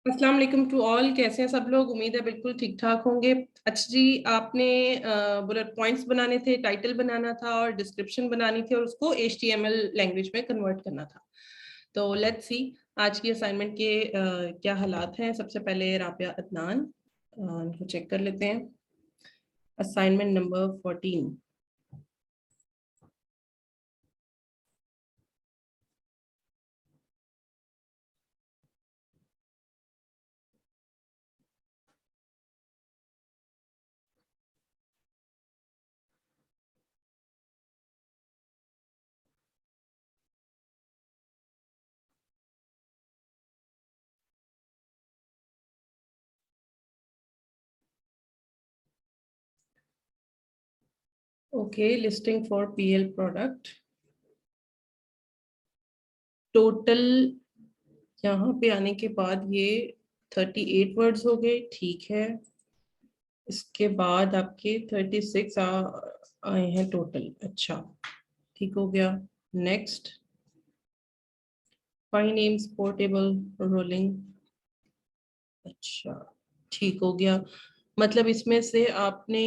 अस्सलाम वालेकुम to all. कैसे हैं सब लोग? उम्मीद है बिल्कुल ठीक ठाक होंगे। अच्छा जी, आपने बुलेट पॉइंट्स बनाने थे, टाइटल बनाना था और डिस्क्रिप्शन बनानी थी और उसको HTML लैंग्वेज में कन्वर्ट करना था। तो लेट्स सी आज की असाइनमेंट के क्या हालात हैं। सबसे पहले राबिया अदनान इनको चेक कर लेते हैं। Assignment number 14। Okay, listing for PL product. Total यहाँ पे आने के बाद ये 38 वर्ड्स हो गए, ठीक है। इसके बाद आपके 36 आए हैं टोटल। अच्छा, ठीक हो गया। Next, file names portable rolling. अच्छा, ठीक हो गया। मतलब इसमें से आपने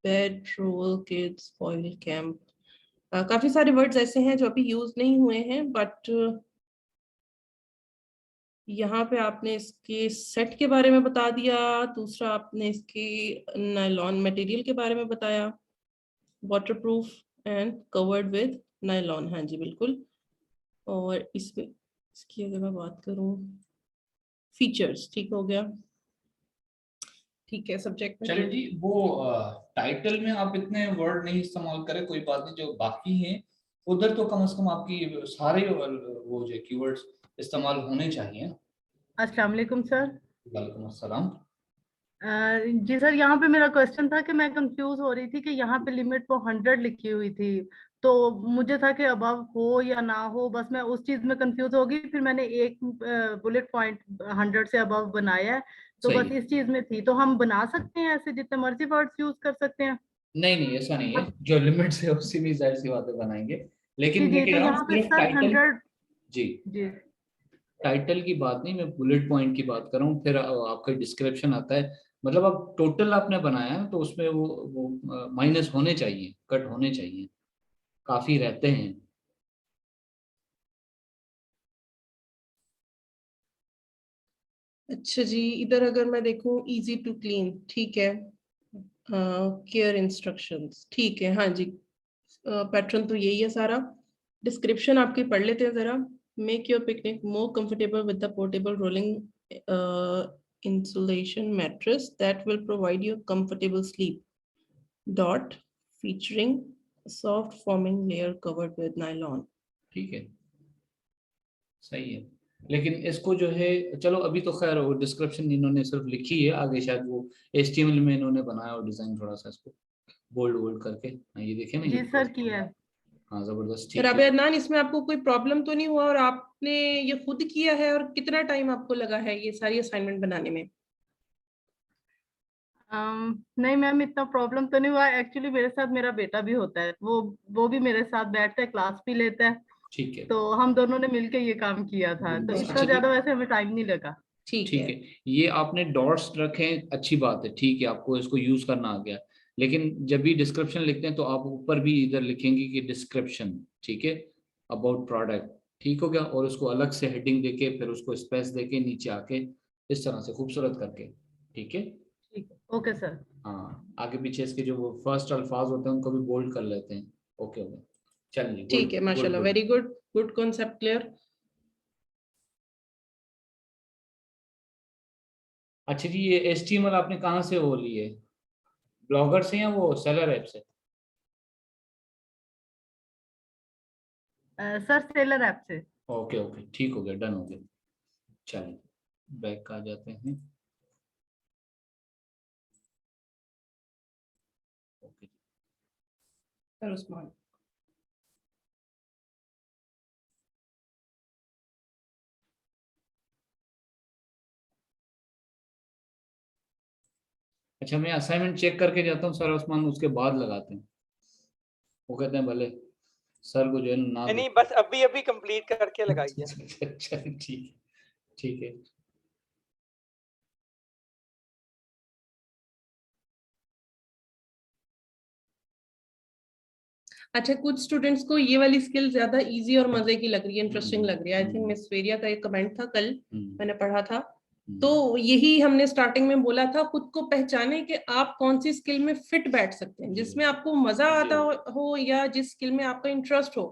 bed roll kids foil camp, काफी सारे वर्ड्स ऐसे हैं जो अभी यूज नहीं हुए हैं, बट यहाँ पे आपने इसके सेट के बारे में बता दिया। दूसरा आपने इसके नायलॉन मटेरियल के बारे में बताया, waterproof and covered with nylon. हाँ जी बिल्कुल। और इसमें इसकी अगर मैं बात करूं, फीचर्स, ठीक हो गया। ठीक है, सब्जेक्ट में चलो जी, वो टाइटल में आप इतने वर्ड नहीं इस्तेमाल करें, कोई बात नहीं। जो बाकी हैं उधर तो कम से कम आपकी सारे वो जो कीवर्ड्स इस्तेमाल होने चाहिए। अस्सलाम वालेकुम सर। वालेकुम अस्सलाम। जी सर, यहाँ पे मेरा क्वेश्चन था कि मैं कंफ्यूज हो रही थी कि यहाँ पे लिमिट तो 100 लिखी हुई थी, तो मुझे था कि अबव हो या ना हो, बस मैं उस चीज में कंफ्यूज हो गई। फिर मैंने एक बुलेट पॉइंट 100 से अबव बनाया है, तो सही बस है। इस चीज में थी। तो हम बना सकते हैं ऐसे जितने मर्जी वर्ड्स यूज कर सकते हैं? नहीं नहीं, ऐसा नहीं है। जो लिमिट्स है उसी में जाहिर सी बातें बनाएंगे, जी लेकिन मैं जी, कह तो रहा हूँ यहाँ पे सिर्फ सर टाइटल। 100। जी, जी टाइटल की बात नहीं, मैं बुलेट पॉइंट की बात कर रहा हूँ। फिर आपका डिस्क्रिप्शन आता है। मतलब अब टोटल आपने बनाया है तो उसमें वो माइनस होने चाहिए, कट होने चाहिए, काफी रहते हैं। अच्छा जी, इधर अगर मैं देखूं, इजी टू क्लीन, ठीक है। केयर इंस्ट्रक्शंस, ठीक है। हाँ जी, पैटर्न तो यही है सारा। डिस्क्रिप्शन आपकी पढ़ लेते हैं जरा। Make your picnic more comfortable with the portable rolling insulation mattress that will provide you comfortable sleep. Dot featuring soft foaming layer covered with nylon. ठीक है, सही है। लेकिन इसको जो है, चलो अभी तो खैर वो डिस्क्रिप्शन इन्होंने सिर्फ लिखी है, आगे शायद वो HTML में इन्होंने बनाया और डिजाइन थोड़ा सा इसको बोल्ड बोल्ड करके। हाँ, ये देखे ना, ये जी पूरा सर, किया है। हाँ जबरदस्त, ठीक है। राबिया अदनान, इसमें आपको कोई प्रॉब्लम तो नहीं हुआ? और आपने ये खुद किया है? और कितना टाइम आपको लगा है ये सारी असाइनमेंट बनाने में? नहीं मैम, इतना प्रॉब्लम तो नहीं हुआ। एक्चुअली मेरे साथ मेरा बेटा भी होता है, वो भी मेरे साथ बैठता है, क्लास भी लेता है, ठीक है, तो हम दोनों ने मिलके ये काम किया था, तो इतना अच्छा जी, ज्यादा वैसे हमें टाइम नहीं लगा। ठीक ठीक है। है। ये आपने डॉट्स रखे हैं, अच्छी बात है, ठीक है, आपको इसको यूज करना आ गया। लेकिन जब भी डिस्क्रिप्शन लिखते हैं तो आप ऊपर भी इधर लिखेंगे कि डिस्क्रिप्शन, ठीक है, अबाउट प्रोडक्ट, ठीक हो गया। और उसको अलग से हेडिंग देके फिर उसको स्पेस देके नीचे आके इस तरह से खूबसूरत करके, ठीक है। ठीक है, ओके सर। हाँ, आगे पीछे इसके जो वो फर्स्ट अल्फाज होते हैं उनको भी बोल्ड कर लेते हैं। ओके हो गया, चलिए, ठीक गुड है, गुड माशाल्लाह, good. Very good. Good concept, clear. अच्छा जी, ये HTML आपने कहाँ से वो लिए, ब्लॉगर से या वो सेलर ऐप से? सर सेलर ऐप से। ओके ओके, ठीक हो गया, डन हो गया। चलिए, बैक आ जाते हैं। Okay, sir Usman. अच्छा, मैं असाइनमेंट चेक करके जाता हूँ सर उस्मान, उसके बाद लगाते हैं। वो कहते हैं भले सर को जो है ना नहीं दो। नहीं, बस अभी अभी कंप्लीट करके लगाइए। अच्छा ठीक है, ठीक है। अच्छा, कुछ स्टूडेंट्स को ये वाली स्किल ज्यादा इजी और मजे की लग रही है, इंटरेस्टिंग लग रही है। आई थिंक मिस वेरिया का एक कमेंट था कल मैंने पढ़ा था, तो यही हमने स्टार्टिंग में बोला था, खुद को पहचाने कि आप कौन सी स्किल में फिट बैठ सकते हैं, जिसमें आपको मजा आता हो या जिस स्किल में आपका इंटरेस्ट हो,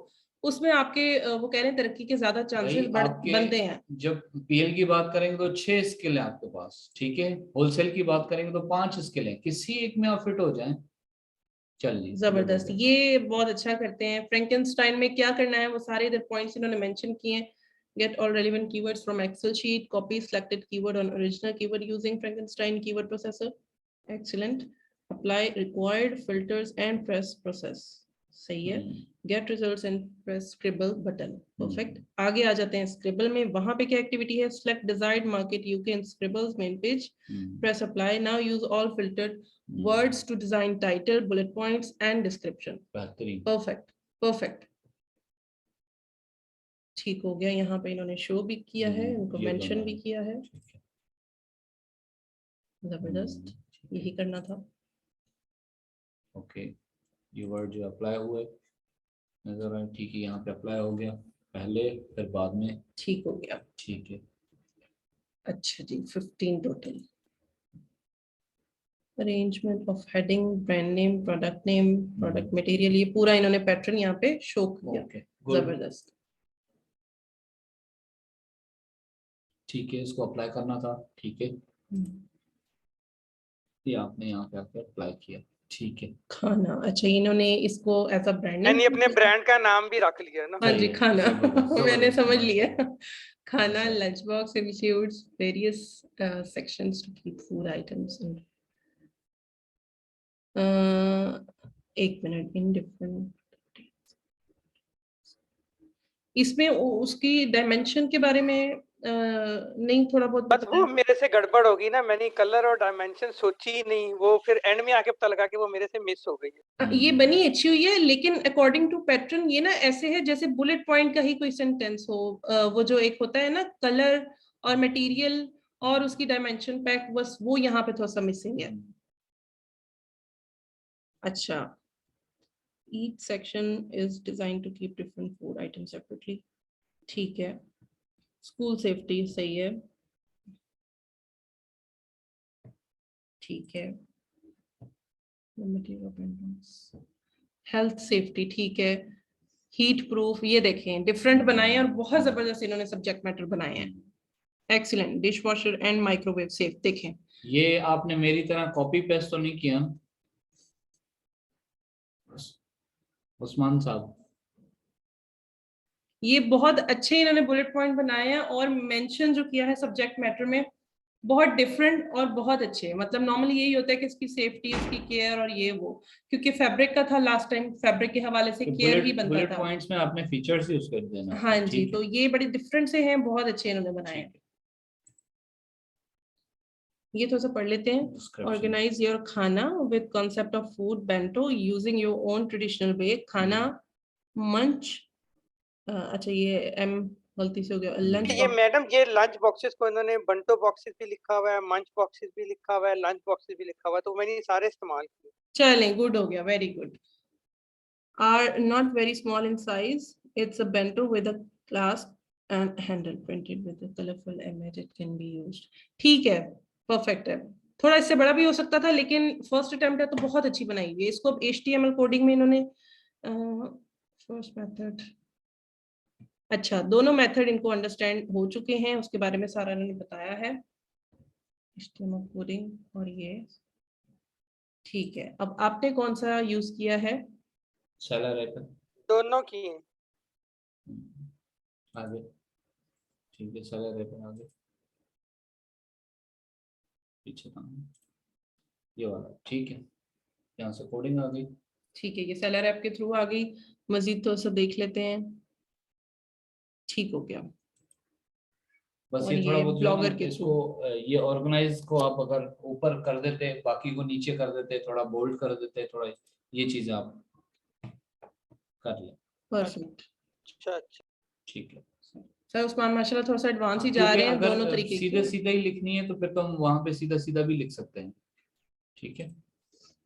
उसमें आपके वो कह रहे हैं तरक्की के ज्यादा चांसेस बनते हैं। जब पीएल की बात करेंगे तो 6 स्किल है आपके पास, ठीक है। होलसेल की बात करेंगे तो 5 स्किल है, किसी एक में आप फिट हो जाएं, चलिए। जबरदस्त, ये बहुत अच्छा करते हैं। फ्रैंकेनस्टाइन में क्या करना है वो सारे इधर पॉइंट्स इन्होंने मेंशन किए हैं। Get all relevant keywords from Excel sheet. Copy selected keyword on original keyword using Frankenstein keyword processor. Excellent. Apply required filters and press process. सही है। Get results and press scribble button. Perfect. आगे आ जाते हैं scribble में। वहां पे क्या activity है? Select desired market UK in scribble's main page. Press apply. Now use all filtered words to design title, bullet points and description. Perfect. Perfect. ठीक हो गया। यहाँ पे इन्होंने शो भी किया है, इनको मेंशन भी किया है। जबरदस्त, यही करना था। ओके, ये वर्ड जो अप्लाई हुए नजर आए, ठीक है, यहाँ पे अप्लाई हो गया पहले, फिर बाद में ठीक हो गया। ठीक है। अच्छा जी, 15 total. Arrangement of heading, brand name, product material, ये पूरा इन्होंने पैटर्न यहाँ पे शो किया। जबरदस्त, ठीक है, इसको अप्लाई करना था, ठीक है, ये आपने यहाँ पे आकर अप्लाई किया, ठीक है। खाना, अच्छा इन्होंने इसको एज अ ब्रांड यानी अपने ब्रांड का नाम भी रख लिया ना। हाँ जी, खाना मैंने समझ लिया। खाना, अच्छा। Lunch box includes various sections to keep food items in. एक मिनट, इन डिफरेंट, इसमें उसकी डायमेंशन के बारे में नहीं, थोड़ा बहुत बस वो मेरे से गड़बड़ होगी ना, मैंने कलर और डायमेंशन सोची ही नहीं, वो फिर एंड में आके पता लगा कि वो मेरे से मिस हो गई है। ये बनी अच्छी हुई है, लेकिन अकॉर्डिंग टू पैटर्न ये ना ऐसे है जैसे बुलेट पॉइंट का ही कोई सेंटेंस हो। वो जो एक होता है ना कलर और मटेरियल और उसकी डायमेंशन पैक, बस वो यहाँ पे थोड़ा सा मिसिंग है। अच्छा, each section is designed to keep different food items separately. ठीक है। स्कूल सेफ्टी सही है, ठीक है। हेल्थ सेफ्टी ठीक है। हीट प्रूफ, ये देखें डिफरेंट बनाए और बहुत जबरदस्त इन्होंने सब्जेक्ट मैटर बनाए हैं। Excellent. Dish washer and microwave safe, देखें ये आपने मेरी तरह कॉपी पेस्ट तो नहीं किया उस्मान साहब? ये बहुत अच्छे इन्होंने बुलेट पॉइंट बनाए हैं और मेंशन जो किया है सब्जेक्ट मैटर में बहुत डिफरेंट और बहुत अच्छे। मतलब नॉर्मली यही होता है कि इसकी सेफ्टी, इसकी केयर और ये वो, क्योंकि फैब्रिक का था लास्ट टाइम, फैब्रिक के हवाले से केयर भी बनता बुलेट था। पॉइंट्स में आपने फीचर्स यूज कर देना। हाँ जी, तो ये बड़े डिफरेंट से हैं, बहुत अच्छे इन्होंने बनाए हैं। ये थोड़ा सा पढ़ लेते हैं। ऑर्गेनाइज योर खाना with concept of food bento using your own traditional way. खाना, मंच, अच्छा ये एम गलती से हो गया, लंच। ये मैडम, ये लंच बॉक्सेस को इन्होंने बंटो बॉक्सेस भी लिखा हुआ है, मंच बॉक्सेस भी लिखा हुआ है, लंच बॉक्सेस भी लिखा हुआ है, तो मैंने सारे इस्तेमाल किए। चलें, गुड हो गया, very good. Are not very small in size. It's a bento with a clasp and handle printed with a colorful image. It can be used. ठीक है, परफेक्ट है। थोड़ा इससे बड़ा भी हो सकता था, लेकिन फर्स्ट अटेम्प्ट है तो बहुत अच्छी बनाई हुई है। इसको अब HTML कोडिंग में इन्होंने फर्स्ट मेथड, अच्छा दोनों मेथड इनको अंडरस्टैंड हो चुके हैं, उसके बारे में सारा इन्होंने बताया है। HTML कोडिंग और ये ठीक है। अब आपने कौन सा यूज किया है? सेलर है दोनों की हैं। आगे, ठीक है, सेलर है आगे पीछे का ये वाला, ठीक है, यहाँ से कोडिंग आ गई। ठीक है, ये सेलर ऐप के थ्रू आ गई। मजीद तो सब देख लेते हैं। ठीक हो गया। बस ये थोड़ा बहुत ब्लॉगर के इसको ये ऑर्गेनाइज को आप अगर ऊपर कर देते, बाकी को नीचे कर देते, थोड़ा बोल्ड कर देते, थोड़ा ये चीजें आप कर ले। परफेक्ट, अच्छा, ठीक है सर। उस्मान माशाल्लाह थोड़ा सा एडवांस ही जा रहे हैं, दोनों तरीके सीधे सीधे ही लिखनी है तो फिर तो हम वहां पे सीधा सीधा भी लिख सकते हैं, ठीक है।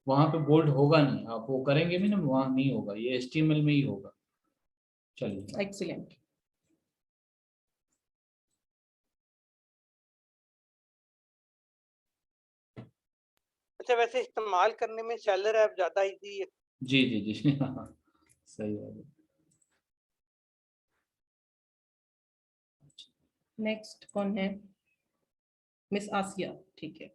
वहां पे बोल्ड होगा नहीं, आप वो करेंगे भी ना वहां नहीं होगा, ये HTML में ही होगा। चलिए एक्सीलेंट। अच्छा, वैसे इस्तेमाल करने में सेलर ऐप ज्यादा इजी है। जी जी जी हाँ, सही है। नेक्स्ट कौन है? मिस आसिया, ठीक है।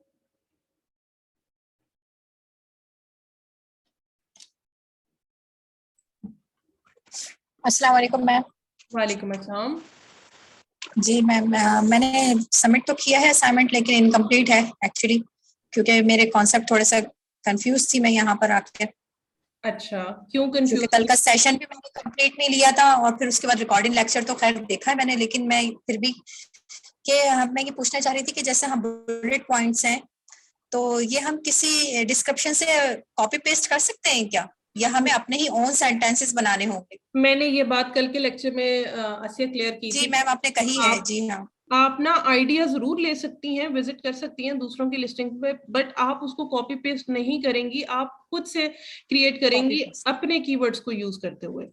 अस्सलाम वालेकुम मैम। वालेकुम अस्सलाम। जी मैम, मैंने सबमिट तो किया है असाइनमेंट, लेकिन इनकम्प्लीट है एक्चुअली, क्योंकि मेरे कॉन्सेप्ट थोड़ा सा कंफ्यूज थी मैं यहाँ पर आके, अच्छा, क्यों क्योंकि कंफ्यूज? कल का सेशन भी मैंने कंप्लीट नहीं लिया था और फिर उसके बाद रिकॉर्डिंग लेक्चर तो खैर देखा है मैंने, लेकिन मैं फिर भी मैं ये पूछना चाह रही थी कि जैसे हम बुलेट पॉइंट्स हैं तो ये हम किसी डिस्क्रिप्शन से कॉपी पेस्ट कर सकते हैं क्या, या हमें अपने ही ओन सेंटेंसेस बनाने होंगे? मैंने ये बात कल के लेक्चर में आसिया क्लियर की जी थी। मैम, आपने कही है। आप- जी हाँ, आप ना आइडिया जरूर ले सकती हैं, विजिट कर सकती हैं दूसरों की लिस्टिंग पे, बट आप उसको कॉपी पेस्ट नहीं करेंगी, आप खुद से क्रिएट करेंगी पेस्ट। अपने कीवर्ड्स को यूज करते हुए।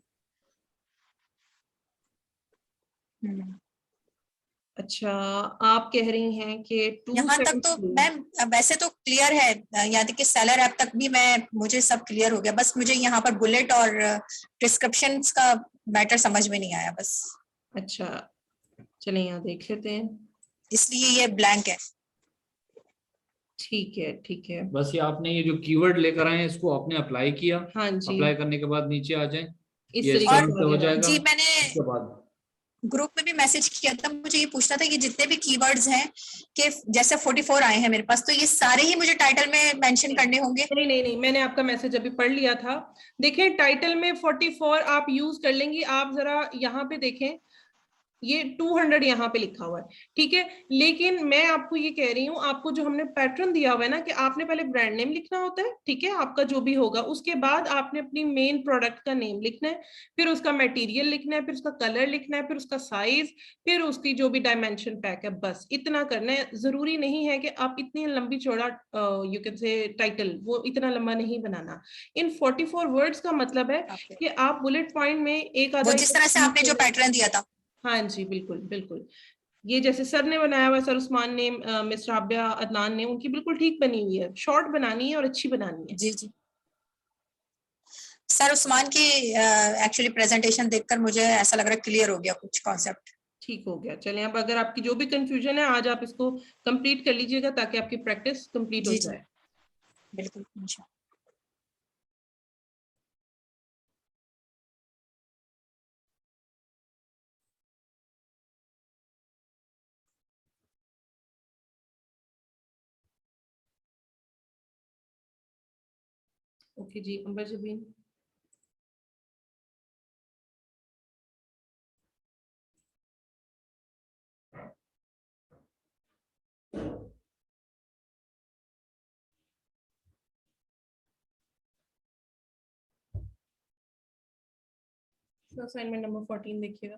अच्छा, आप कह रही हैं कि यहाँ तक तो 273 मैम वैसे तो क्लियर है, यहाँ तक कि सेलर ऐप तक भी मुझे सब क्लियर हो गया, बस मुझे यहाँ पर बुलेट और प्रिस्क्रिप्शंस का मैटर समझ में नहीं आया बस, अच्छा, चलिए यहाँ देख लेते हैं। इसलिए ये ब्लैंक है। ठीक है, ठीक है। बस ये आपने ये जो कीवर्ड लेकर आए हैं इसको आपने अप्लाई किया, हाँ जी, अप्लाई करने के बाद नीचे आ जाए, इस ये तरीके सबमिट से हो आगे जाएगा। जी, मैंने उसके बाद ग्रुप में भी मैसेज किया था, मुझे ये पूछना था कि जितने भी कीवर्ड्स हैं कि जैसे 44 आए हैं मेरे पास, तो ये सारे ही मुझे टाइटल में मेंशन करने होंगे? नहीं नहीं नहीं, मैंने आपका मैसेज अभी पढ़ लिया था। देखें, टाइटल में 44 आप यूज कर लेंगी। आप जरा यहाँ पे देखें, ये 200 यहाँ पे लिखा हुआ है, ठीक है। लेकिन मैं आपको ये कह रही हूँ, आपको जो हमने पैटर्न दिया हुआ है ना, कि आपने पहले ब्रांड नेम लिखना होता है, ठीक है, आपका जो भी होगा, उसके बाद आपने अपनी मेन प्रोडक्ट का नेम लिखना है, फिर उसका मटेरियल लिखना है, फिर उसका कलर लिखना है, फिर उसका साइज, फिर उसकी जो भी डायमेंशन पैक है, बस इतना करना है। जरूरी नहीं है कि आप इतनी लंबी चौड़ा यू कैन से टाइटल वो इतना लंबा नहीं बनाना। इन 44 वर्ड्स का मतलब है कि आप बुलेट पॉइंट में एक आधा वो जिस तरह से आपने जो पैटर्न दिया था। हाँ जी, बिल्कुल बिल्कुल। ये जैसे सर ने बनाया हुआ, सर उस्मान ने, मिस राबिया, अदनान ने, उनकी बिल्कुल ठीक बनी हुई है। शॉर्ट बनानी है और अच्छी बनानी है। जी जी, सर उस्मान की एक्चुअली प्रेजेंटेशन देखकर मुझे ऐसा लग रहा है क्लियर हो गया कुछ कॉन्सेप्ट। ठीक हो गया। चलें, अब अगर आपकी जो भी कंफ्यूजन है, आज आप इसको कंप्लीट कर लीजिएगा ताकि आपकी प्रैक्टिस कंप्लीट हो जी जी, जाए। बिल्कुल इंशाल्लाह। ओके जी, अंबर जबीन। असाइनमेंट नंबर 14 देखिएगा।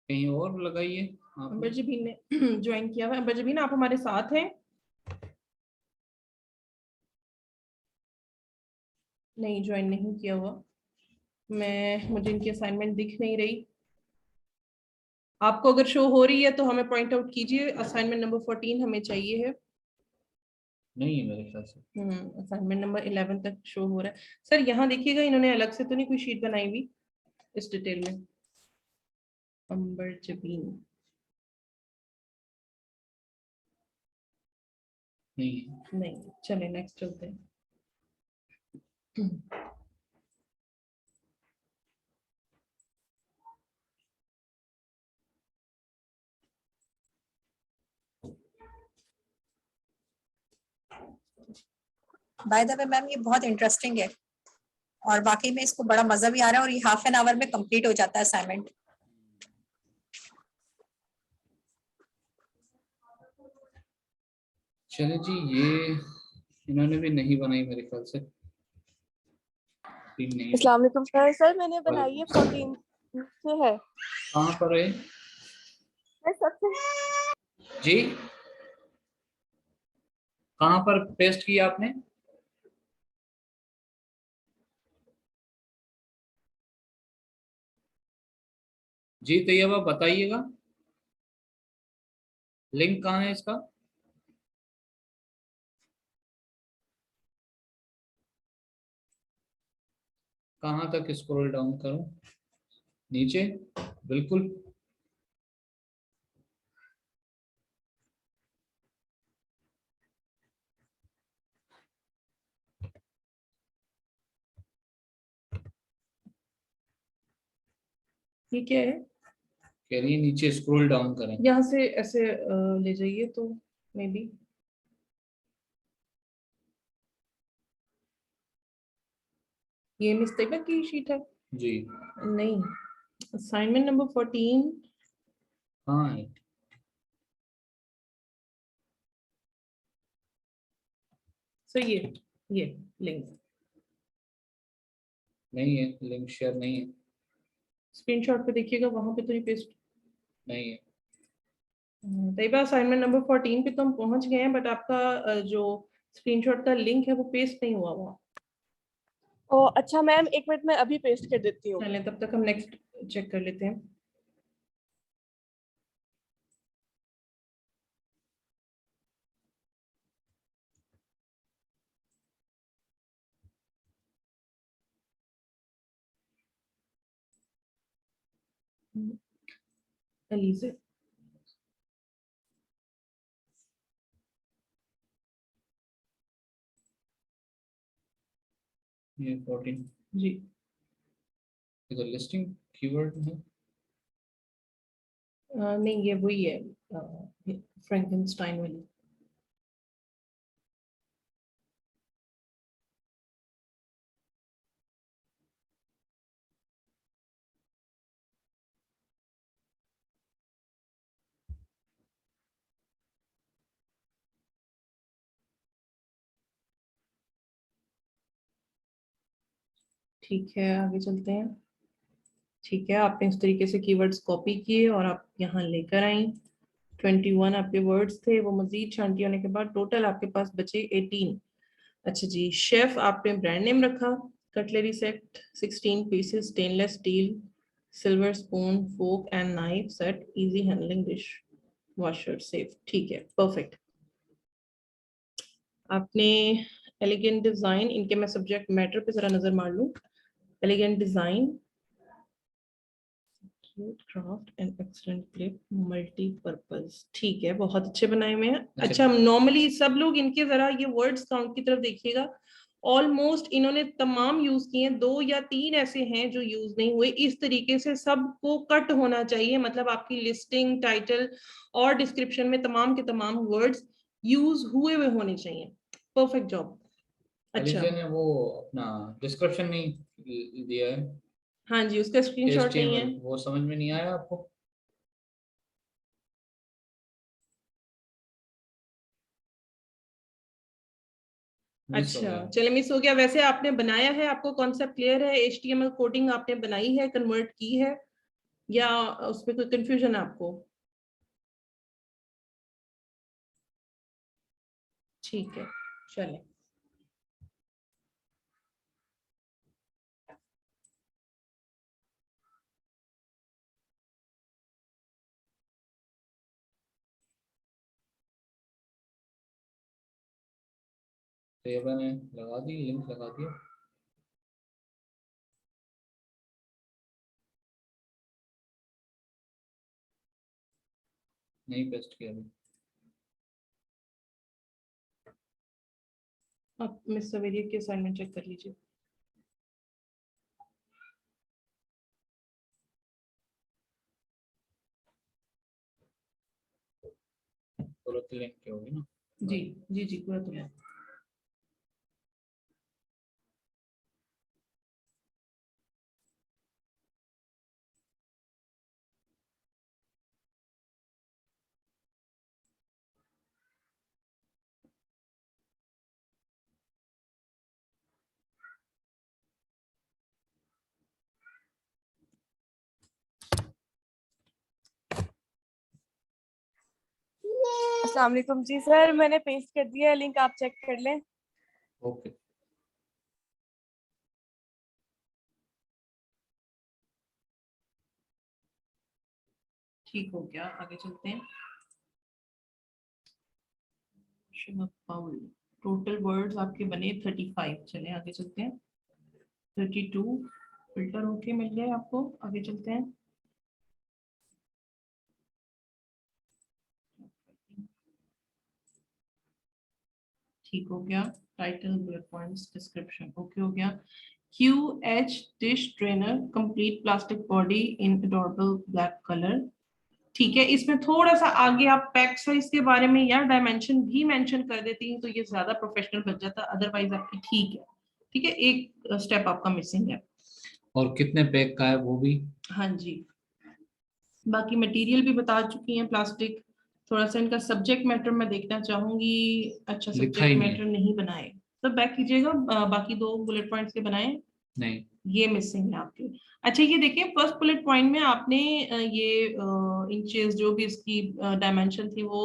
कहीं और लगाइए अंबर आप। जबीन ने ज्वाइन किया हुआ है। अंबर जबीन, आप हमारे साथ हैं? नहीं, ज्वाइन नहीं किया हुआ। मुझे इनकी असाइनमेंट दिख नहीं रही। आपको अगर शो हो रही है तो हमें पॉइंट आउट कीजिए। असाइनमेंट नंबर 14 हमें चाहिए है। नहीं है मेरे ख्याल से। असाइनमेंट नंबर 11 तक शो हो रहा है। सर यहाँ देखिएगा, इन्होंने अलग से तो नहीं कोई शीट बनाई हुई इस डिटेल में? अंबर जबीन नहीं है। नहीं। चले नेक्स्ट चलते हैं। बाय द वे मैम, ये बहुत इंटरेस्टिंग है और वाकई में इसको बड़ा मजा भी आ रहा है, और ये हाफ एन आवर में कंप्लीट हो जाता है असाइनमेंट। चले जी, ये इन्होंने भी नहीं बनाई मेरे ख्याल से। नहीं है। अस्सलाम वालेकुम सर। मैंने बनाई है 14 से है। कहाँ पर है? सबसे जी कहाँ पर पेस्ट किया आपने? जी तैयबा बताइएगा, लिंक कहाँ है इसका? कहाँ तक स्क्रॉल डाउन करूं? नीचे बिल्कुल। ये क्या है? कह रही है नीचे स्क्रॉल डाउन करें। यहाँ से ऐसे ले जाइए तो मे बी। ये मिस्टेक की शीट है? जी नहीं, असाइनमेंट नंबर 14। हाँ है। सो ये लिंक नहीं है, लिंक शेयर नहीं है। स्क्रीनशॉट पे देखिएगा, वहां पे तो ये पेस्ट नहीं है। तैयबा असाइनमेंट नंबर 14 पे तो हम पहुंच गए हैं, बट आपका जो स्क्रीनशॉट का लिंक है वो पेस्ट नहीं हुआ हुआ। ओ अच्छा मैम, एक मिनट में अभी पेस्ट कर देती हूँ। चलें तब तक हम नेक्स्ट चेक कर लेते हैं। एलिजे ये 14 जी, इधर लिस्टिंग कीवर्ड है। नहीं ये वही है, फ्रैंकेनस्टाइन वाली। ठीक है, आगे चलते हैं। ठीक है, आपने इस तरीके से कीवर्ड्स कॉपी किए और आप यहाँ लेकर आई। 21 आपके वर्ड्स थे, वो मजीद शांति होने के बाद टोटल आपके पास बचे 18। अच्छा जी, शेफ आपने ब्रांड नेम रखा। Cutlery set 16 pieces stainless steel silver spoon fork and knife set easy handling dish washer safe. ठीक है, परफेक्ट। आपने एलिगेंट डिजाइन, इनके मैं सब्जेक्ट मैटर पे जरा नजर मार लूं। Elegant design, craft and excellent clip multipurpose. ठीक है, बहुत अच्छे बनाए हुए हैं। अच्छा, नॉर्मली सब लोग इनके जरा ये वर्ड्स काउंट की तरफ देखिएगा। ऑलमोस्ट इन्होंने तमाम यूज किए हैं, 2 या 3 ऐसे हैं जो यूज नहीं हुए। इस तरीके से सबको कट होना चाहिए, मतलब आपकी लिस्टिंग टाइटल और डिस्क्रिप्शन में तमाम के तमाम वर्ड्स यूज हुए हुए होने चाहिए। Perfect job. अच्छा, एलिजे ने वो अपना डिस्क्रिप्शन नहीं दिया है। हाँ जी, उसका स्क्रीनशॉट नहीं है। HTML वो समझ में नहीं आया आपको? मिस हो अच्छा, गया। चले मिस हो गया। वैसे आपने बनाया है, आपको कॉन्सेप्ट क्लियर है? HTML कोडिंग आपने बनाई है, कन्वर्ट की है, या उसमें कोई कंफ्यूजन है आपको? ठीक है, चलें। तो ये मैंने लगा दी, लिंक लगा दिया। नहीं पेस्ट किया अभी। आप मिस्टर वेरिया की असाइनमेंट चेक कर लीजिए। तुरंत लिंक की होगी ना। जी जी जी, पूरा तो है। अस्सलाम वालेकुम जी सर, मैंने पेस्ट कर दिया है लिंक, आप चेक कर लें। ओके। ठीक हो गया, आगे चलते हैं। टोटल वर्ड्स आपके बने 35। चले आगे चलते हैं। 32 फिल्टर होके मिल गए आपको, आगे चलते हैं। ठीक हो गया। Title, bullet points, description okay हो गया। QH dish trainer complete plastic body in adorable black colour. ठीक है, इसमें थोड़ा सा आगे आप पैक साइज के बारे में या डायमेंशन भी मेंशन कर देती हैं तो ये ज्यादा प्रोफेशनल बन जाता, अदरवाइज आपकी ठीक है। ठीक है, एक स्टेप आपका मिसिंग है। और कितने पैक का है वो भी। हाँ जी, बाकी मटेरियल भी बता चुकी हैं प्लास्टिक। थोड़ा सा इनका सब्जेक्ट मैटर मैं देखना चाहूंगी। अच्छा, लिखा ही सब्जेक्ट नहीं है। मैटर नहीं बनाए तो बैक कीजिएगा। बाकी 2 बुलेट पॉइंट्स के बनाए, नहीं। ये मिसिंग है आपके। अच्छा, ये देखिए फर्स्ट बुलेट पॉइंट में आपने ये इंचेस जो भी इसकी डायमेंशन थी वो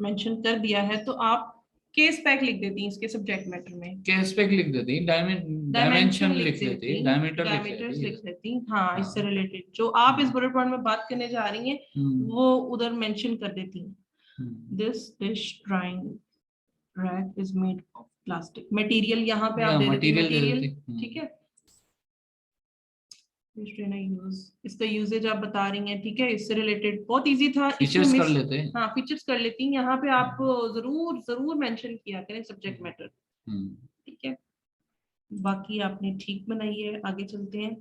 मेंशन कर दिया है, तो आप केस पैक लिख देती हैं इसके सब्जेक्ट मैटर में। केस पैक लिख देती, डायमेंशन लिख देती, डायमीटर लिख डायमीटर्स देती। लिख देती। हाँ, हाँ। इससे रिलेटेड जो आप इस बुलेट पॉइंट में बात करने जा रही हैं वो उधर मेंशन कर देती हैं। This dish drawing rack is made of plastic. Material यहाँ पे आप दे देती हैं, मटेरियल। ठीक है, इसका यूजेज आप बता रही हैं। ठीक है, इससे रिलेटेड बहुत इजी था। फीचर्स कर लेते हैं। हाँ, फीचर्स कर लेती हैं। यहाँ पे आप जरूर जरूर मेंशन किया करें सब्जेक्ट मैटर। ठीक है, बाकी आपने ठीक बनाई है, आगे चलते हैं।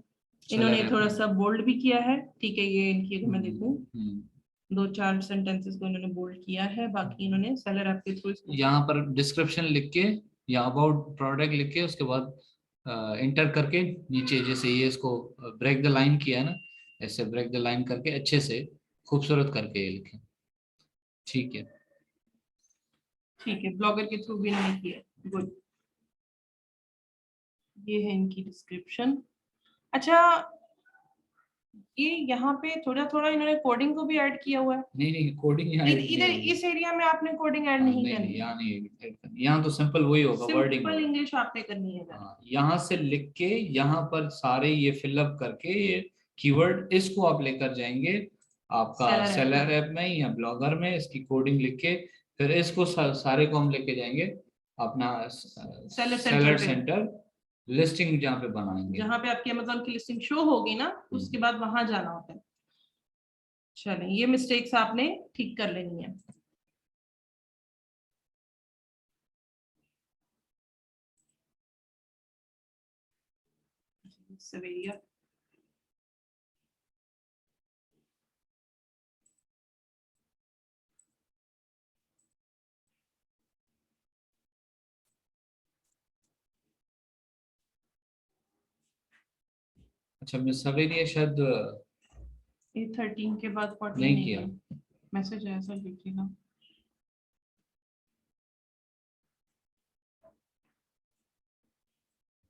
इन्होंने थोड़ा सा बोल्ड भी किया है। ठीक है, ये इनकी अगर मैं देखूं 2-4 सेंटेंसेस को इन्होंने बोल्ड किया है। बाकी इन्होंने सेलर ऐप के थ्रू यहाँ पर डिस्क्रिप्शन लिख के या अबाउट प्रोडक्ट लिख के उसके बाद इंटर करके नीचे जैसे ये इसको ब्रेक द लाइन किया है ना, ऐसे ब्रेक द लाइन करके अच्छे से खूबसूरत करके ये लिखें। ठीक है। ठीक है, ब्लॉगर के थ्रू भी इन्होंने किया। गुड, ये है इनकी डिस्क्रिप्शन। अच्छा, ये यहाँ पे थोड़ा थोड़ा इन्होंने कोडिंग को भी ऐड किया हुआ है। नहीं कोडिंग यहाँ इधर इस एरिया में आपने कोडिंग ऐड नहीं करनी। यहाँ नहीं, यहाँ तो सिंपल वही होगा, वर्डिंग सिंपल इंग्लिश आपने करनी है। यहाँ से लिख के यहाँ पर सारे ये फिलअप करके ये कीवर्ड इसको आप लेकर जाएंगे आपका सेलर ऐप में या ब्लॉगर में, इसकी कोडिंग लिख के फिर इसको सारे को हम लेके जाएंगे अपना सेलर सेंटर लिस्टिंग जहाँ पे बनाएंगे, जहाँ पे आपकी अमेज़न की लिस्टिंग शो होगी ना, उसके बाद वहां जाना होता है। चलें, ये मिस्टेक्स आपने ठीक कर लेनी है। सवेरिया अच्छा मिस सवेरिया शायद ये 13 के बाद 14 नहीं किया। मैसेज आया सर, देखिएगा।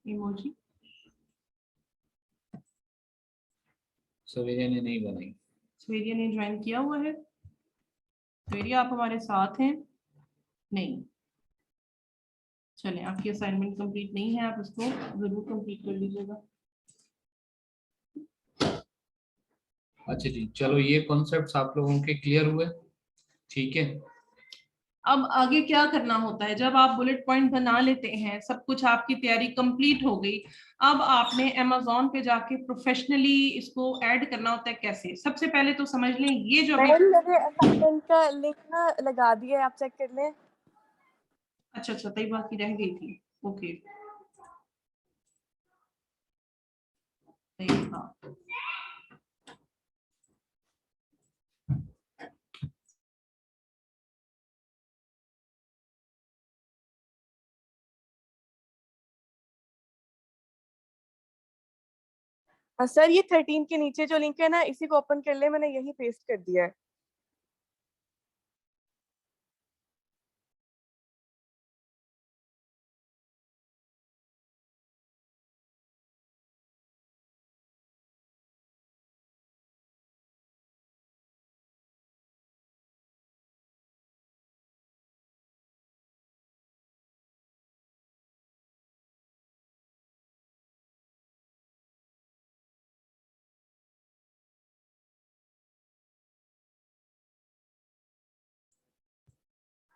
इमोजी सवेरिया ने नहीं बनाई। सवेरिया ने ज्वाइन किया हुआ है। सवेरिया आप हमारे साथ हैं? नहीं। चलें, आपकी असाइनमेंट कंप्लीट नहीं है, आप इसको जरूर कंप्लीट कर लीजिएगा। अच्छा जी, चलो ये कॉन्सेप्ट्स आप लोगों के क्लियर हुए। ठीक है, अब आगे क्या करना होता है, जब आप बुलेट पॉइंट बना लेते हैं, सब कुछ आपकी तैयारी कंप्लीट हो गई, अब आपने अमेज़न पे जाके प्रोफेशनली इसको ऐड करना होता है। कैसे? सबसे पहले तो समझ लें ये जो मैम मैंने असाइनमेंट का लिंक ना लगा दिया है, आप चेक कर लें। अच्छा, तई बाकी रह गई थी। ओके, हाँ। सर ये 13 के नीचे जो लिंक है ना, इसी को ओपन कर ले, मैंने यही पेस्ट कर दिया है।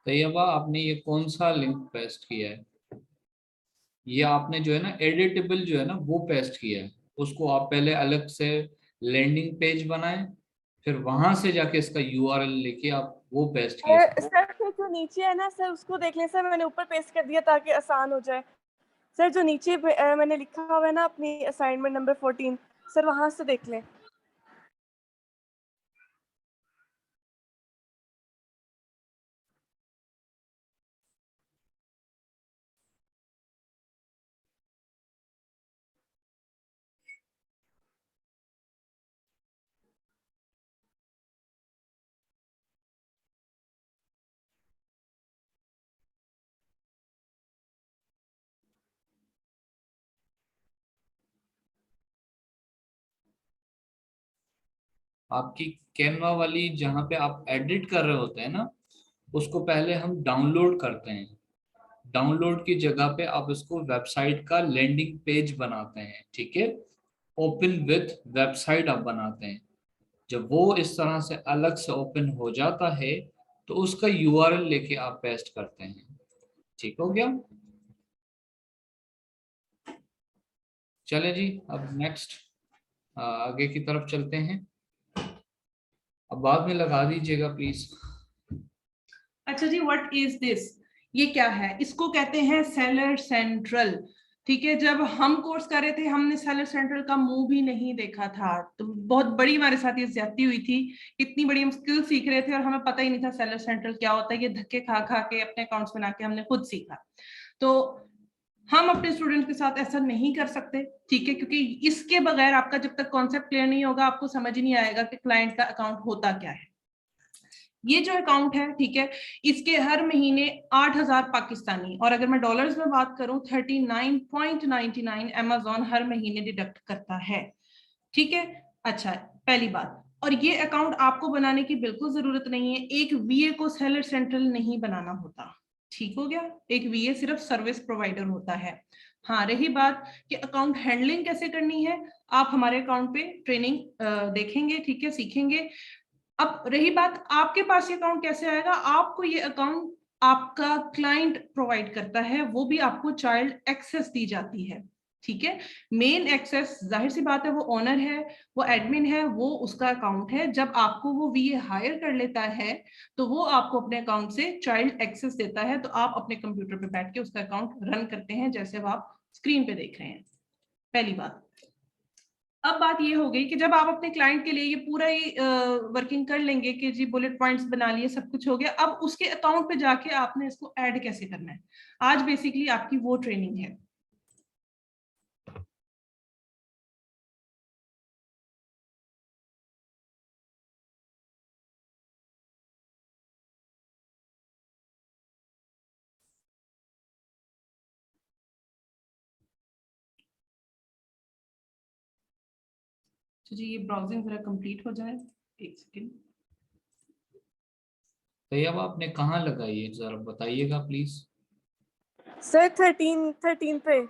तैयबा आपने ये कौन सा लिंक पेस्ट किया है? ये आपने जो है ना एडिटेबल जो है ना वो पेस्ट किया है, उसको आप पहले अलग से लैंडिंग पेज बनाएं, फिर वहां से जाके इसका यूआरएल लेके आप वो पेस्ट किए। सर फिर जो नीचे है ना सर, उसको देख लें सर, मैंने ऊपर पेस्ट कर दिया ताकि आसान हो जाए। सर जो नीचे मैंने लिखा हुआ है ना अपनी असाइनमेंट नंबर 14, सर वहां से देख लें। आपकी कैनवा वाली जहाँ पे आप एडिट कर रहे होते हैं ना, उसको पहले हम डाउनलोड करते हैं। डाउनलोड की जगह पे आप इसको वेबसाइट का लैंडिंग पेज बनाते हैं, ठीक है। ओपन विथ वेबसाइट आप बनाते हैं। जब वो इस तरह से अलग से ओपन हो जाता है तो उसका यूआरएल लेके आप पेस्ट करते हैं। ठीक हो गया? चले जी, अब नेक्स्ट आगे की तरफ चलते हैं। अब बाद में लगा दीजिएगा प्लीज। अच्छा जी, व्हाट इज दिस? ये क्या है? इसको कहते हैं सेलर सेंट्रल। ठीक है, जब हम कोर्स कर रहे थे हमने सेलर सेंट्रल का मुंह भी नहीं देखा था, तो बहुत बड़ी हमारे साथ ये ज्यादती हुई थी। इतनी बड़ी हम स्किल सीख रहे थे और हमें पता ही नहीं था सेलर सेंट्रल क्या होता है। ये धक्के खा खा के अपने अकाउंट्स बना के हमने खुद सीखा। तो हम अपने स्टूडेंट के साथ ऐसा नहीं कर सकते, ठीक है, क्योंकि इसके बगैर आपका जब तक कॉन्सेप्ट क्लियर नहीं होगा आपको समझ ही नहीं आएगा कि क्लाइंट का अकाउंट होता क्या है। ये जो अकाउंट है, ठीक है, इसके हर महीने 8,000 पाकिस्तानी, और अगर मैं डॉलर्स में बात करूं 39.99 अमेज़न हर महीने डिडक्ट करता है। ठीक है, अच्छा, पहली बात। और ये अकाउंट आपको बनाने की बिल्कुल जरूरत नहीं है। एक वीए को सेलर सेंट्रल नहीं बनाना होता। ठीक हो गया? एक वीए सिर्फ सर्विस प्रोवाइडर होता है। हाँ, रही बात कि अकाउंट हैंडलिंग कैसे करनी है, आप हमारे अकाउंट पे ट्रेनिंग देखेंगे, ठीक है, सीखेंगे। अब रही बात आपके पास ये अकाउंट कैसे आएगा, आपको ये अकाउंट आपका क्लाइंट प्रोवाइड करता है, वो भी आपको चाइल्ड एक्सेस दी जाती है। ठीक है, मेन एक्सेस जाहिर सी बात है वो ओनर है, वो एडमिन है, वो उसका अकाउंट है। जब आपको वो वीए हायर कर लेता है तो वो आपको अपने अकाउंट से चाइल्ड एक्सेस देता है, तो आप अपने कंप्यूटर पे बैठ के उसका अकाउंट रन करते हैं जैसे वो आप स्क्रीन पे देख रहे हैं। पहली बात। अब बात ये हो गई कि जब आप अपने क्लाइंट के लिए ये पूरा ही वर्किंग कर लेंगे कि जी बुलेट पॉइंट्स बना लिए, सब कुछ हो गया, अब उसके अकाउंट पे जाके आपने इसको ऐड कैसे करना है, आज बेसिकली आपकी वो ट्रेनिंग है। तो जी ये ब्राउजिंग जरा कंप्लीट हो जाए, एक सेकेंड। तैयबा आपने कहाँ लगाई है जरा बताइएगा प्लीज। सर 13 पे।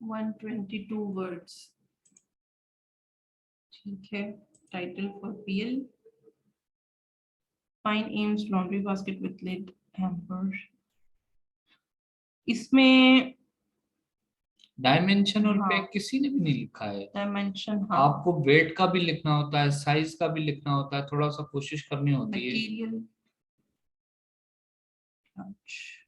है 122 वर्ड्स, ठीक है। Title for PL, fine aims laundry basket with lid hamper. इसमें डायमेंशन और हाँ, पैक किसी ने भी नहीं लिखा है। डायमेंशन, हाँ, आपको वेट का भी लिखना होता है, साइज का भी लिखना होता है, थोड़ा सा कोशिश करनी होती है। मटेरियल, अच्छा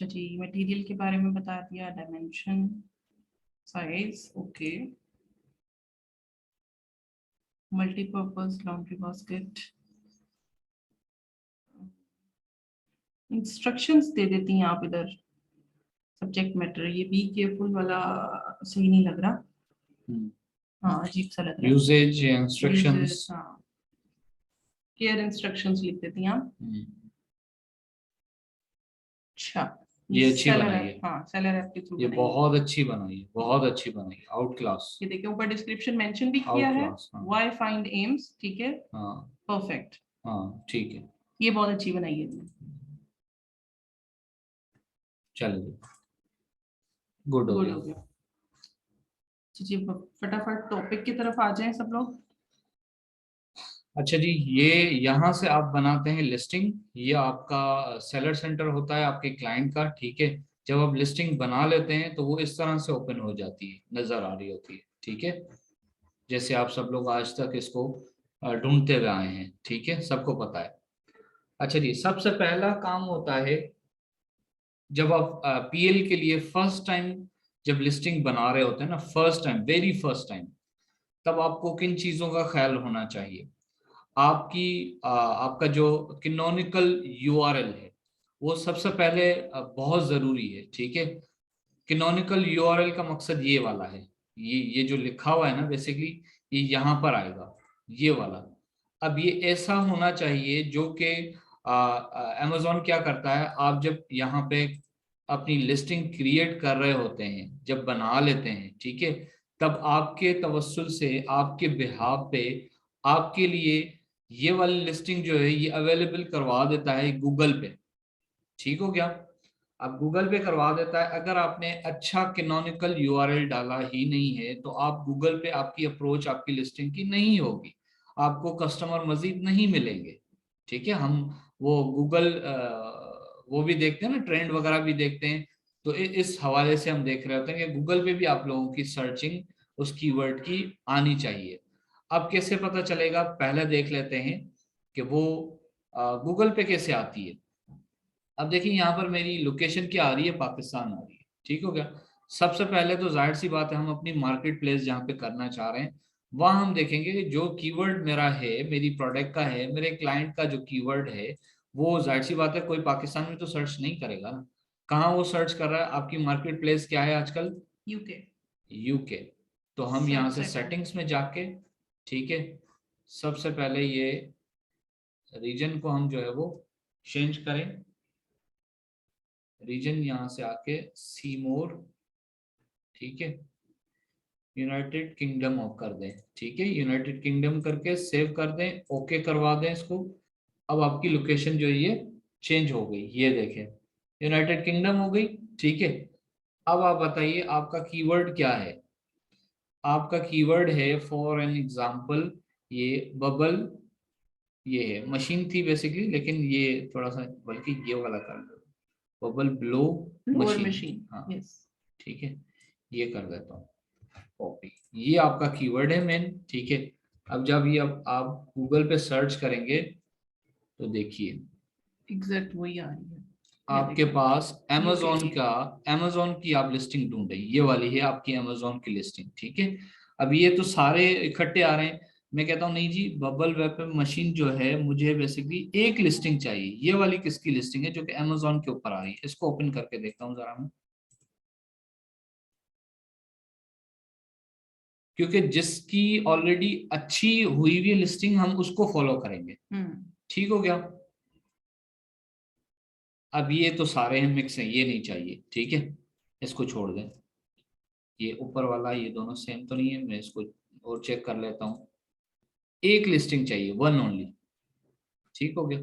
जी, मटेरियल के बारे में बता दिया, dimension, size, okay. Multipurpose laundry basket, instructions दे देती हैं आप इधर, सब्जेक्ट मैटर, ये बी केयरफुल वाला सही नहीं लग रहा, हाँ अजीब सा लग रहा है। यूसेज इंस्ट्रक्शंस, Uses, हाँ केयर इंस्ट्रक्शंस लिख देती हैं आप। अच्छा ये अच्छी seller बनाई app, है, हाँ सेलर ऐप के थ्रू ये बनाई है। बहुत अच्छी बनाई है, बहुत अच्छी बनाई है, आउट क्लास, ये देखिए ऊपर डिस्क्रिप्शन मेंशन भी किया है, क्लास, हाँ व्हाई फाइंड एम्स, ठीक है, हाँ परफेक्ट, हाँ ठीक है, ये बहुत अच्छी बनाई है। चलिए गुड हो गुड गया। हो गया। जी फटाफट टॉपिक की तरफ आ जाएं सब लोग। अच्छा जी, ये यहाँ से आप बनाते हैं लिस्टिंग, ये आपका सेलर सेंटर होता है आपके क्लाइंट का, ठीक है। जब आप लिस्टिंग बना लेते हैं तो वो इस तरह से ओपन हो जाती है, नजर आ रही होती है, ठीक है, जैसे आप सब लोग आज तक इसको ढूंढते हुए आए हैं, ठीक है, सबको पता है। अच्छा जी, सबसे पहला काम होता है जब आप पीएल के लिए फर्स्ट टाइम जब लिस्टिंग बना रहे होते हैं ना, first time, very first time, तब आपको किन चीजों का ख्याल होना चाहिए। आपका जो कैनोनिकल यूआरएल है वो सबसे पहले बहुत जरूरी है, ठीक है। कैनोनिकल यूआरएल का मकसद ये वाला है, ये जो लिखा हुआ है ना बेसिकली, ये यहाँ पर आएगा, ये वाला। अब ये ऐसा होना चाहिए जो कि अमेजोन क्या करता है, आप जब यहाँ पे अपनी लिस्टिंग क्रिएट कर रहे होते हैं, जब बना लेते हैं, ठीक है, तब आपके तवस्सुल से आपके बिहाफ पे आपके लिए ये वाली लिस्टिंग जो है ये अवेलेबल करवा देता है गूगल पे, ठीक हो गया। अब गूगल पे करवा देता है, अगर आपने अच्छा कैनोनिकल यूआरएल डाला ही नहीं है तो आप गूगल पे आपकी अप्रोच आपकी लिस्टिंग की नहीं होगी, आपको कस्टमर मजीद नहीं मिलेंगे, ठीक है। हम वो गूगल वो भी देखते हैं ना, ट्रेंड वगैरह भी देखते हैं, तो इस हवाले से हम देख रहे होते हैं कि गूगल पे भी आप लोगों की सर्चिंग उस कीवर्ड की आनी चाहिए। अब कैसे पता चलेगा, पहले देख लेते हैं कि वो गूगल पे कैसे आती है। अब देखिए यहाँ पर मेरी लोकेशन क्या आ रही है, पाकिस्तान आ रही है, ठीक हो गया। सबसे पहले तो जाहिर सी बात है, हम अपनी मार्केट प्लेस जहाँ पे करना चाह रहे हैं वहां हम देखेंगे कि जो कीवर्ड मेरा है, मेरी प्रोडक्ट का है, मेरे क्लाइंट का जो कीवर्ड है, वो जाहिर सी बात है कोई पाकिस्तान में तो सर्च नहीं करेगा ना। कहाँ वो सर्च कर रहा है, आपकी मार्केट प्लेस क्या है आजकल, यूके, यूके। तो हम यहाँ से Search सेटिंग्स में जाके, ठीक है, सबसे पहले ये रीजन को हम जो है वो चेंज करें, रीजन यहाँ से आके सी मोर, ठीक है, यूनाइटेड किंगडम ऑफ कर दें, ठीक है, यूनाइटेड किंगडम करके सेव कर दें, ओके करवा दें इसको। अब आपकी लोकेशन जो है ये चेंज हो गई, ये देखें यूनाइटेड किंगडम हो गई, ठीक है। अब आप बताइए आपका कीवर्ड क्या है, आपका कीवर्ड है फॉर एन एग्जांपल ये बबल, ये है मशीन थी बेसिकली, लेकिन ये थोड़ा सा बल्कि ये वाला कर दो, बबल ब्लो मशीन, हाँ यस, ठीक है, ये कर देता हूँ कॉपी, ये आपका कीवर्ड है मेन, ठीक है। अब जब ये अब आप गूगल पे सर्च करेंगे तो देखिए एग्जैक्ट वही आ रही है, आपके पास अमेजोन ये। का, अमेजोन की आप लिस्टिंग ढूंढे, ये वाली है आपकी अमेजोन की लिस्टिंग, ठीक है। अब ये तो सारे इकट्ठे आ रहे हैं, मैं कहता हूँ नहीं जी, बबल वेब मशीन जो है मुझे बेसिकली एक लिस्टिंग चाहिए, ये वाली किसकी लिस्टिंग है जो कि अमेजोन के ऊपर आ रही है, इसको ओपन करके देखता हूँ जरा मैं, क्योंकि जिसकी ऑलरेडी अच्छी हुई हुई लिस्टिंग हम उसको फॉलो करेंगे, ठीक हो गया। अब ये तो सारे हैं मिक्स हैं, ये नहीं चाहिए, ठीक है, इसको छोड़ दें। ये ऊपर वाला ये दोनों सेम तो नहीं है, मैं इसको और चेक कर लेता हूँ, एक लिस्टिंग चाहिए, वन ओनली, ठीक हो गया।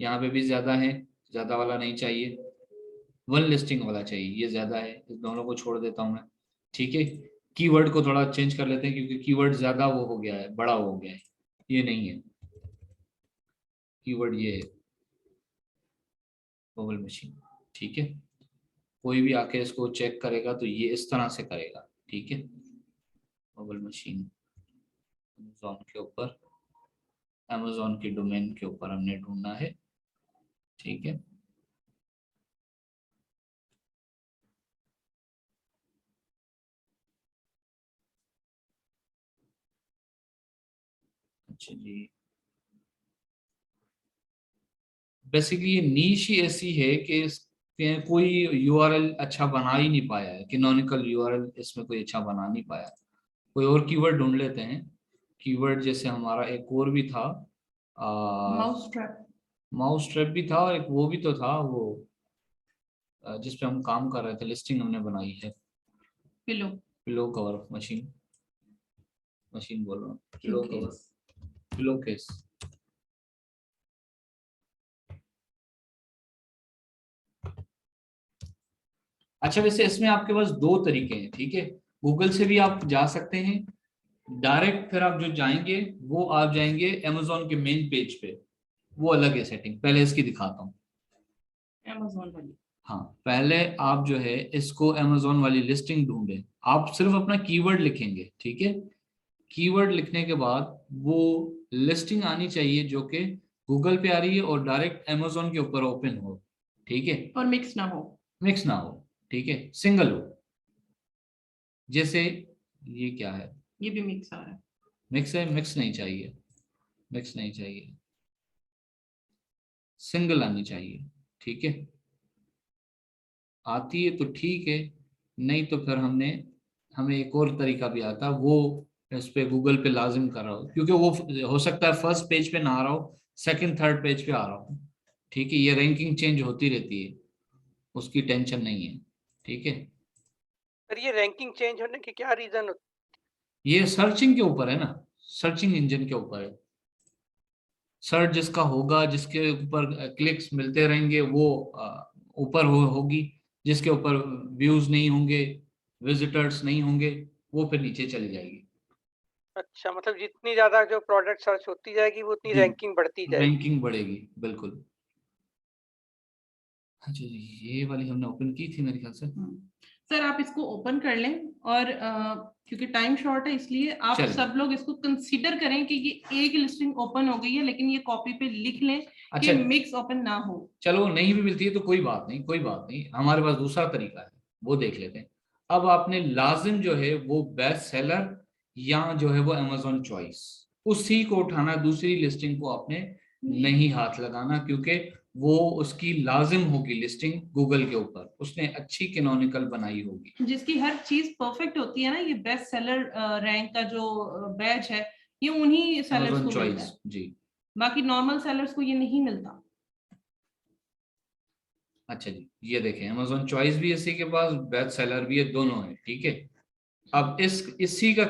यहाँ पे भी ज्यादा है, ज्यादा वाला नहीं चाहिए, वन लिस्टिंग वाला चाहिए, ये ज्यादा है, इस दोनों को छोड़ देता हूँ मैं, ठीक है। कीवर्ड को थोड़ा चेंज कर लेते हैं क्योंकि कीवर्ड ज्यादा वो हो गया है, बड़ा हो गया है, ये नहीं है कीवर्ड, ये है बबल मशीन, ठीक है। कोई भी आके इसको चेक करेगा तो ये इस तरह से करेगा, ठीक है। बबल मशीन अमेजोन के ऊपर, अमेजोन के डोमेन के ऊपर हमने ढूंढना है, ठीक है। अच्छा जी, बेसिकली ये नीश ही ऐसी है कि इसके कोई यूआरएल अच्छा बना ही नहीं पाया है, कैनोनिकल यूआरएल इसमें कोई अच्छा बना नहीं पाया। कोई और कीवर्ड ढूंढ लेते हैं। कीवर्ड जैसे हमारा एक और भी था, माउस ट्रैप। माउस ट्रैप भी था, और एक वो भी तो था, वो जिस पे हम काम कर रहे थे, लिस्टिंग हमने बनाई है, pillow. Pillow cover machine, machine बोल रहा हूँ, पिलो कवर, पिलो केस। अच्छा, वैसे इसमें आपके पास दो तरीके हैं, ठीक है। गूगल से भी आप जा सकते हैं डायरेक्ट, फिर आप जो जाएंगे वो आप जाएंगे अमेजोन के मेन पेज पे, वो अलग है सेटिंग, पहले इसकी दिखाता हूँ। अमेजोन वाली। हाँ, पहले आप जो है इसको अमेजोन वाली लिस्टिंग ढूंढें। आप सिर्फ अपना कीवर्ड लिखेंगे, ठीक है। कीवर्ड लिखने के बाद वो लिस्टिंग आनी चाहिए जो कि गूगल पे आ रही है और डायरेक्ट अमेजोन के ऊपर ओपन हो, ठीक है। और मिक्स ना हो। मिक्स ना हो, ठीक है, सिंगल हो। जैसे ये क्या है, ये भी मिक्स आ रहा है। मिक्स है, मिक्स नहीं चाहिए, मिक्स नहीं चाहिए, सिंगल आनी चाहिए, ठीक है। आती है तो ठीक है, नहीं तो फिर हमें एक और तरीका भी आता, वो इस पे गूगल पे लाजिम कर रहा हो, क्योंकि वो हो सकता है फर्स्ट पेज पे ना आ रहा हो, सेकंड थर्ड पेज पे आ रहा हो, ठीक है। ये रैंकिंग चेंज होती रहती है, उसकी टेंशन नहीं है, ठीक है। पर ये रैंकिंग चेंज होने के क्या रीजन होते? ये सर्चिंग के ऊपर है ना, सर्चिंग इंजन के ऊपर है। सर्च जिसका होगा, जिसके ऊपर क्लिक्स मिलते रहेंगे, वो ऊपर होगी। जिसके ऊपर व्यूज नहीं होंगे, विजिटर्स नहीं होंगे, वो फिर नीचे चली जाएगी। अच्छा, मतलब जितनी ज्यादा जो प्रोडक्ट सर्च होती जाएगी वो उतनी जी, रैंकिंग बढ़ती जाएगी। रैंकिंग बढ़ेगी, बिल्कुल। अच्छा जी, ये वाली हमने ओपन की थी मेरे ख्याल से। सर आप इसको ओपन कर लें, और क्योंकि टाइम शॉर्ट है इसलिए आप चलिए। सब लोग इसको कंसीडर करें कि ये एक लिस्टिंग ओपन हो गई है, लेकिन ये कॉपी पे लिख लें अच्छा, कि मिक्स ओपन ना हो। चलो नहीं भी मिलती है तो कोई बात नहीं, कोई बात नहीं, हमारे पास दूसरा तरीका है, वो देख लेते हैं। अब आपने लाजिम जो है वो बेस्ट सेलर या जो है वो अमेजोन चॉइस, उसी को उठाना, दूसरी लिस्टिंग को आपने नहीं हाथ लगाना, क्योंकि वो उसकी लाजिम होगी लिस्टिंग गूगल के ऊपर, उसने अच्छी कैनोनिकल बनाई होगी, जिसकी हर चीज परफेक्ट होती है ना। ये बेस्ट सेलर रैंक का जो बैच है, ये उन्हीं सेलर्स अमेजोन को मिलता चॉइस है, जी। बाकी नॉर्मल सेलर्स को ये नहीं मिलता। अच्छा जी, ये देखें, अमेजोन चॉइस भी इसी के पास, बेस्ट सेलर भी है, दोनों है, ठीक है। अब इसी का